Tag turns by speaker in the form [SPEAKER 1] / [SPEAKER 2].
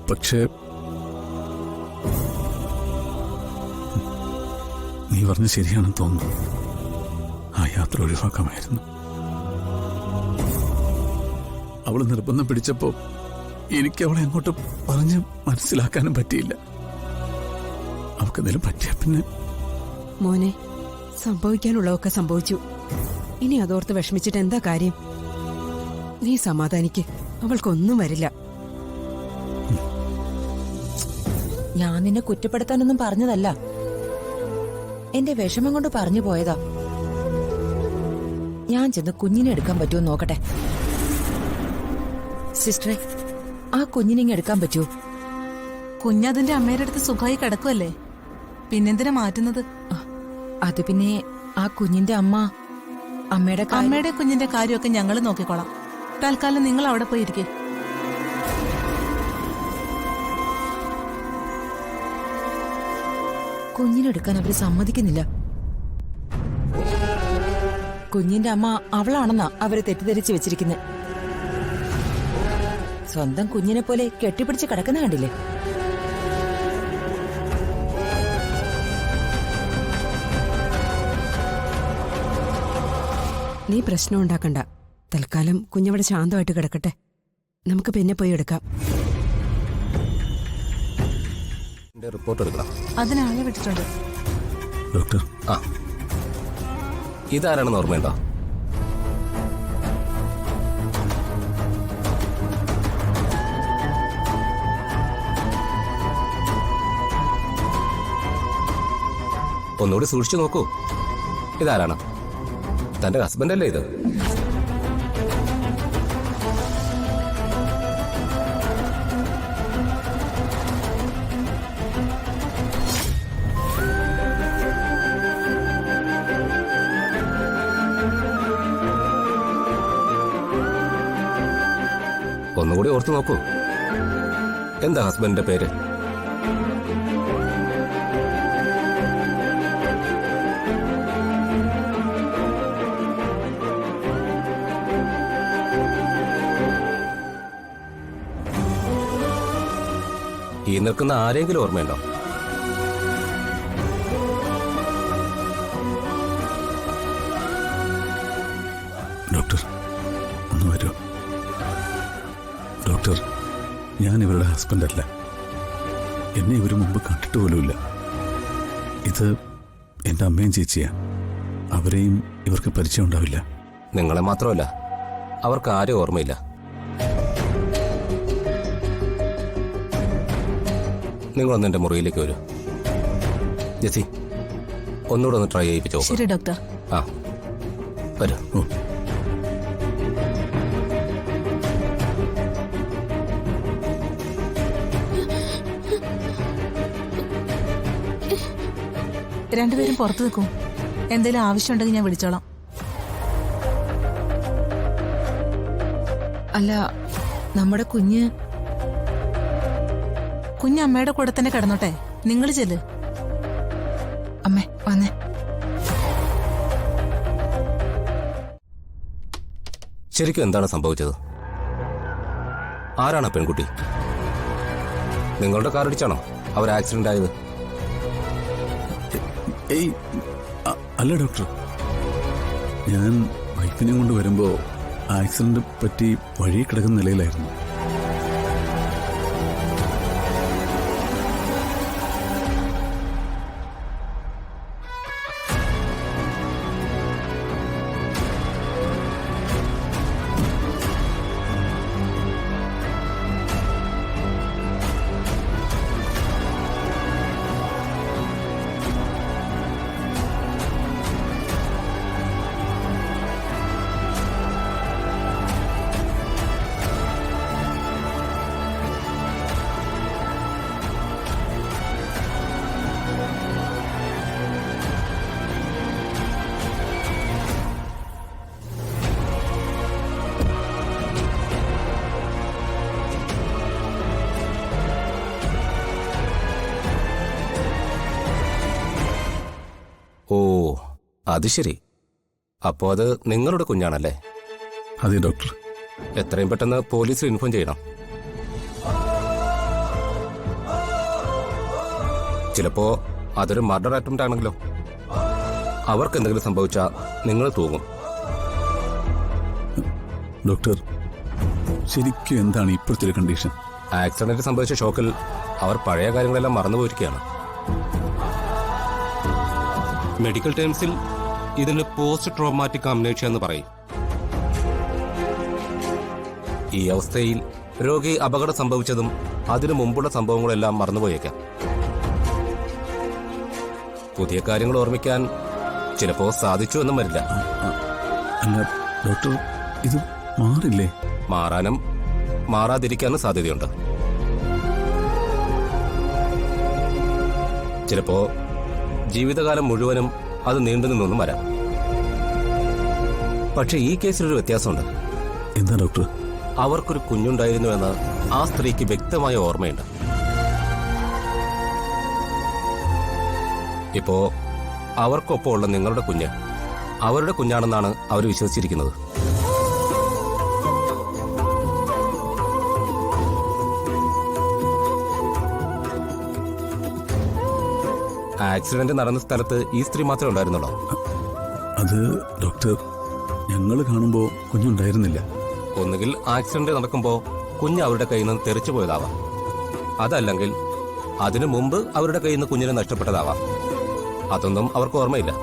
[SPEAKER 1] പക്ഷേ നീ പറഞ്ഞ ശരിയാണെന്ന് തോന്നുന്നു. ആ യാത്ര ഒഴിവാക്കാമായിരുന്നു. അവൾ നിർബന്ധം പിടിച്ചപ്പോ എനിക്ക് അവളെ അങ്ങോട്ട് പറഞ്ഞ് മനസ്സിലാക്കാനും പറ്റിയില്ല. അവക്കെന്തെങ്കിലും പറ്റിയ പിന്നെ
[SPEAKER 2] മോനെ, സംഭവിക്കാനുള്ളതൊക്കെ സംഭവിച്ചു. ഇനി അതോർത്ത് വിഷമിച്ചിട്ട് എന്താ കാര്യം? നീ സമാധാനിക്ക്, അവൾക്കൊന്നും വരില്ല.
[SPEAKER 3] ഞാൻ നിന്നെ കുറ്റപ്പെടുത്താനൊന്നും പറഞ്ഞതല്ല, എന്റെ വിഷമം കൊണ്ട് പറഞ്ഞു പോയതാ. ഞാൻ ചെന്ന് കുഞ്ഞിനെ എടുക്കാൻ പറ്റുമോ നോക്കട്ടെ. സിസ്റ്ററെ, ആ കുഞ്ഞിനെ എടുക്കാൻ പറ്റുമോ?
[SPEAKER 4] കുഞ്ഞതിന്റെ അമ്മയുടെ അടുത്ത് സുഖമായി കിടക്കുമല്ലേ, പിന്നെന്തിനാ മാറ്റുന്നത്?
[SPEAKER 3] അത് പിന്നെ ആ കുഞ്ഞിന്റെ അമ്മയുടെ
[SPEAKER 4] കുഞ്ഞിന്റെ കാര്യമൊക്കെ ഞങ്ങൾ നോക്കിക്കോളാം. തൽക്കാലം നിങ്ങൾ അവിടെ പോയിരിക്കേ.
[SPEAKER 3] കുഞ്ഞിനെടുക്കാൻ അവര് സമ്മതിക്കുന്നില്ല. കുഞ്ഞിന്റെ അമ്മ അവളാണെന്നാ അവര് തെറ്റിദ്ധരിച്ചു വെച്ചിരിക്കുന്നത്. സ്വന്തം കുഞ്ഞിനെ പോലെ കെട്ടിപ്പിടിച്ച് കിടക്കുന്ന കണ്ടില്ലേ?
[SPEAKER 2] നീ പ്രശ്നം ഉണ്ടാക്കണ്ട. തൽക്കാലം കുഞ്ഞവിടെ ശാന്തമായിട്ട് കിടക്കട്ടെ. നമുക്ക് പിന്നെ പോയി എടുക്കാം.
[SPEAKER 5] റിപ്പോർട്ട് എടുക്കണം.
[SPEAKER 4] അതിനാളെ വിട്ടിട്ടുണ്ട്.
[SPEAKER 1] ഡോക്ടർ,
[SPEAKER 5] ഇതാരാണെന്ന് ഓർമ്മയുണ്ടോ? ഒന്നുകൂടി സൂക്ഷിച്ചു നോക്കൂ. ഇതാരാണ്? തന്റെ ഹസ്ബൻഡ് അല്ലേ ഇത്? ഒന്നുകൂടി ഓർത്തു നോക്കൂ. എന്താ ഹസ്ബൻഡിന്റെ പേര്? ഈ നിൽക്കുന്ന ആരെങ്കിലും ഓർമ്മയുണ്ടോ?
[SPEAKER 1] ഡോക്ടർ ഒന്ന് വരൂ. ഡോക്ടർ, ഞാൻ ഇവരുടെ ഹസ്ബൻഡല്ല. എന്നെ ഇവർ മുമ്പ് കണ്ടിട്ട് പോലുമില്ല. ഇത് എൻ്റെ അമ്മയും ചേച്ചിയാ. അവരെയും ഇവർക്ക് പരിചയം ഉണ്ടാവില്ല.
[SPEAKER 5] നിങ്ങളെ മാത്രമല്ല, അവർക്ക് ആരും ഓർമ്മയില്ല. നിങ്ങളൊന്ന് എന്റെ മുറിയിലേക്ക് വരൂ. ജെസി, ഒന്നുകൂടെ ഒന്ന് ട്രൈ ചെയ്യിപ്പിച്ചോ.
[SPEAKER 4] ശരി ഡോക്ടർ.
[SPEAKER 5] ആ വരൂ.
[SPEAKER 4] രണ്ടുപേരും പുറത്തു നിൽക്കും. എന്തെങ്കിലും ആവശ്യമുണ്ടെങ്കിൽ ഞാൻ വിളിച്ചോളാം.
[SPEAKER 3] അല്ല, നമ്മുടെ കുഞ്ഞ്
[SPEAKER 4] അമ്മയുടെ കൂടെ തന്നെ കിടന്നോട്ടെ. നിങ്ങൾ ചെല്ല്.
[SPEAKER 3] അമ്മേ വന്നേ.
[SPEAKER 5] ശരിക്കും എന്താണ് സംഭവിച്ചത്? ആരാണ് പെൺകുട്ടി? നിങ്ങളുടെ കാർ ഇടിച്ചാണോ അവർ ആക്സിഡന്റ് ആയത്?
[SPEAKER 1] ഏയ് അല്ല ഡോക്ടർ, ഞാൻ വൈഫിനെ കൊണ്ട് വരുമ്പോൾ ആക്സിഡന്റ് പറ്റി വഴി കിടക്കുന്ന നിലയിലായിരുന്നു.
[SPEAKER 5] ഓ, അത് ശരി. അപ്പോ അത് നിങ്ങളുടെ കുഞ്ഞാണല്ലേ?
[SPEAKER 1] അതെ ഡോക്ടർ.
[SPEAKER 5] എത്രയും പെട്ടെന്ന് പോലീസിൽ ഇൻഫോം ചെയ്യണം. ചിലപ്പോ അതൊരു മർഡർ അറ്റംപ്റ്റ് ആണെങ്കിലോ? അവർക്ക് എന്തെങ്കിലും സംഭവിച്ചാൽ നിങ്ങൾ തൂങ്ങും.
[SPEAKER 1] ഡോക്ടർ, ശരിക്കും എന്താണ് ഇപ്പോഴത്തെ ഒരു കണ്ടീഷൻ?
[SPEAKER 5] ആക്സിഡന്റ് സംഭവിച്ച ഷോക്കിൽ അവർ പഴയ കാര്യങ്ങളെല്ലാം മറന്നുപോയിരിക്കുകയാണ്. മെഡിക്കൽ ടേംസിൽ ഇതിന് പോസ്റ്റ് ട്രോമാറ്റിക് അംനേഷ്യ എന്ന് പറയും. ഈ അവസ്ഥയിൽ രോഗി അപകടം സംഭവിച്ചതും അതിനു മുമ്പുള്ള സംഭവങ്ങളെല്ലാം മറന്നുപോയേക്കാം. പുതിയ കാര്യങ്ങൾ ഓർമ്മിക്കാൻ ചിലപ്പോ സാധിച്ചു എന്നും വരില്ല.
[SPEAKER 1] അല്ല ഡോക്ടർ, ഇത് മാറില്ലേ?
[SPEAKER 5] മാറാനും മാറാതിരിക്കാനും സാധ്യതയുണ്ട്. ചിലപ്പോ ജീവിതകാലം മുഴുവനും അത് നീണ്ടു നിന്നൊന്നും വരാം. പക്ഷെ ഈ കേസിലൊരു വ്യത്യാസമുണ്ട്.
[SPEAKER 1] എന്താ ഡോക്ടർ?
[SPEAKER 5] അവർക്കൊരു കുഞ്ഞുണ്ടായിരുന്നുവെന്ന് ആ സ്ത്രീക്ക് വ്യക്തമായ ഓർമ്മയുണ്ട്. ഇപ്പോ അവർക്കൊപ്പമുള്ള നിങ്ങളുടെ കുഞ്ഞ് അവരുടെ കുഞ്ഞാണെന്നാണ് അവർ വിശ്വസിച്ചിരിക്കുന്നത്. ആക്സിഡന്റ് നടന്ന സ്ഥലത്ത് ഈ സ്ത്രീ മാത്രമേ ഉണ്ടായിരുന്നുള്ളൂ.
[SPEAKER 1] അത് ഡോക്ടർ, ഞങ്ങൾ കാണുമ്പോ കുഞ്ഞുണ്ടായിരുന്നില്ല.
[SPEAKER 5] ഒന്നുകിൽ ആക്സിഡന്റ് നടക്കുമ്പോ കുഞ്ഞ് അവരുടെ കയ്യിൽ നിന്ന് തെറിച്ചു പോയതാവാം, അതല്ലെങ്കിൽ അതിനു മുമ്പ് അവരുടെ കയ്യിൽ നിന്ന് കുഞ്ഞിനെ നഷ്ടപ്പെട്ടതാവാം. അതൊന്നും അവർക്ക് ഓർമ്മയില്ല.